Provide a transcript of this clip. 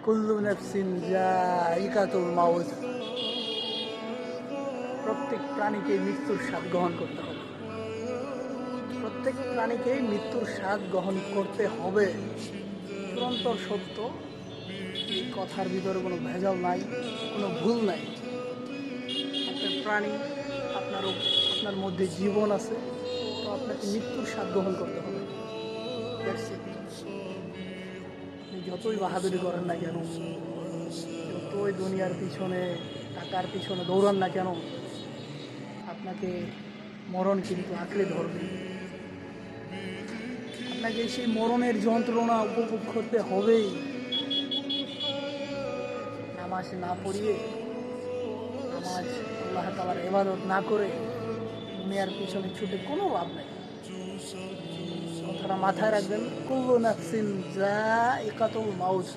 কুল্লু নাফসিন যায়িকাতুল মাউত। প্রত্যেক প্রাণীকে মৃত্যুর স্বাদ গ্রহণ করতে হবে। প্রত্যেক প্রাণীকেই মৃত্যুর স্বাদ গ্রহণ করতে হবে। চিরন্তর সত্য, এই কথার ভিতরে কোনো ভেজাল নাই, কোনো ভুল নাই। আপনার প্রাণী, আপনার মধ্যে জীবন আছে, তো আপনাকে মৃত্যুর স্বাদ গ্রহণ করতে হবে। That's it. আপনি যতই বাহাদুরি করেন না কেন, যতই দুনিয়ার পিছনে, টাকার পিছনে দৌড়ান না কেন, আপনাকে মরণ কিন্তু আঁকড়ে ধরবে। আপনাকে সেই মরণের যন্ত্রণা উপভোগ করতে হবেই। নামাজ না পড়িয়ে, নামাজ আল্লাহ তাআলার ইবাদত না করে দুনিয়ার পিছনে ছুটে কোনো লাভ নেই। কথাটা মাথায় রাখবেন, কুল্লু নাফসিন যায়িকাতুল মাউত।